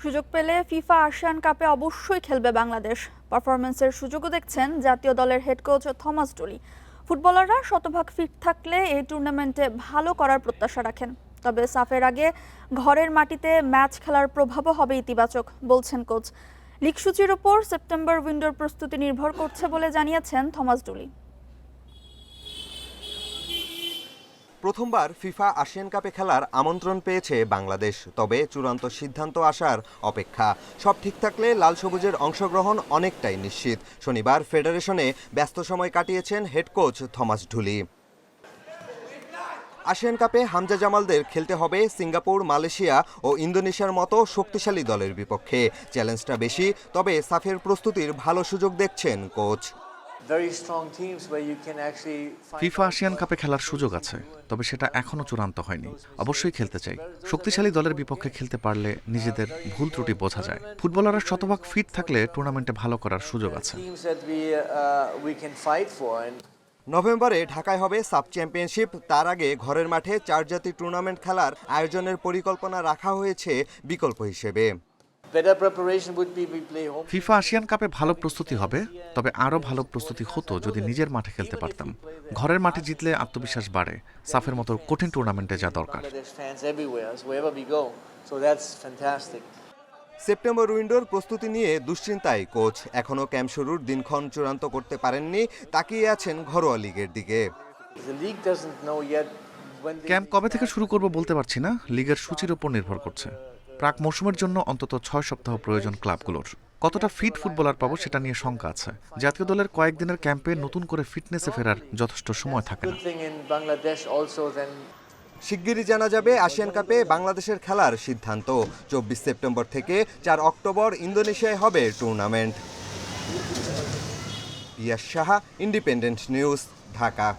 সুযোগ পেলে FIFA ASEAN কাপে অবশ্যই খেলবে বাংলাদেশ। পারফরম্যান্সের সুযোগও দেখছেন জাতীয় দলের হেড কোচ থমাস ডুলি। ফুটবলাররা শতভাগ ফিট থাকলে এই টুর্নামেন্টে ভালো করার প্রত্যাশা রাখেন। তবে সাফের আগে ঘরের মাটিতে ম্যাচ খেলার প্রভাবও হবে ইতিবাচক বলছেন কোচ। লিগ সূচির ওপর সেপ্টেম্বর উইন্ডোর প্রস্তুতি নির্ভর করছে বলে জানিয়েছেন থমাস ডুলি। প্রথমবার ফিফা আসিয়ান কাপে খেলার আমন্ত্রণ পেয়েছে বাংলাদেশ, তবে চূড়ান্ত সিদ্ধান্ত আসার অপেক্ষা। সব ঠিক থাকলে লাল সবুজের অংশগ্রহণ অনেকটাই নিশ্চিত। শনিবার ফেডারেশনে ব্যস্ত সময় কাটিয়েছেন হেড কোচ থমাস ডুলি। আসিয়ান কাপে হামজা জামালদের খেলতে হবে সিঙ্গাপুর, মালয়েশিয়া ও ইন্দোনেশিয়ার মতো শক্তিশালী দলের বিপক্ষে। চ্যালেঞ্জটা বেশি, তবে সাফের প্রস্তুতির ভালো সুযোগ দেখছেন কোচ। ফিফা আসিয়ান কাপে খেলার সুযোগ আছে, তবে সেটা এখনো চূড়ান্ত হয়নি। অবশ্যই খেলতে চাই। শক্তিশালী দলের বিপক্ষে খেলতে পারলে নিজেদের ভুল ত্রুটি বোঝা যায়। ফুটবলাররা শতভাগ ফিট থাকলে টুর্নামেন্টে ভালো করার সুযোগ আছে। নভেম্বরে ঢাকায় হবে সাব চ্যাম্পিয়নশিপ। তার আগে ঘরের মাঠে 4 জাতি টুর্নামেন্ট খেলার আয়োজনের পরিকল্পনা রাখা হয়েছে বিকল্প হিসেবে। ফিফা আসিয়ান কাপে ভালো প্রস্তুতি হবে, তবে আরও ভালো প্রস্তুতি হতো যদি নিজের মাঠে খেলতে পারতাম। ঘরের মাঠে জিতলে আত্মবিশ্বাস বাড়ে। সাফের মতো কঠিন টুর্নামেন্টে যা দরকার। সেপ্টেম্বর উইন্ডোর প্রস্তুতি নিয়ে দুশ্চিন্তায় কোচ। এখনও ক্যাম্প শুরুর দিনক্ষণ চূড়ান্ত করতে পারেননি, তাকিয়ে আছেন ঘরোয়া লিগের দিকে। ক্যাম্প কবে থেকে শুরু করব বলতে পারছি না। লিগের সূচির উপর নির্ভর করছে। প্রাক মৌসুমের জন্য অন্তত 6 সপ্তাহ প্রয়োজন ক্লাবগুলোর। কতটা ফিট ফুটবলার পাবো সেটা নিয়ে শঙ্কা আছে। জাতীয় দলের কয়েকদিনের ক্যাম্পে নতুন করে ফিটনেসে ফেরার যথেষ্ট সময় থাকে না। শিগগিরই জানা যাবে আসিয়ান কাপে বাংলাদেশের খেলার সিদ্ধান্ত। 24 সেপ্টেম্বর থেকে 4 অক্টোবর ইন্দোনেশিয়ায় হবে টুর্নামেন্ট। পিয়াস সাহা, ইন্ডিপেন্ডেন্ট নিউজ, ঢাকা।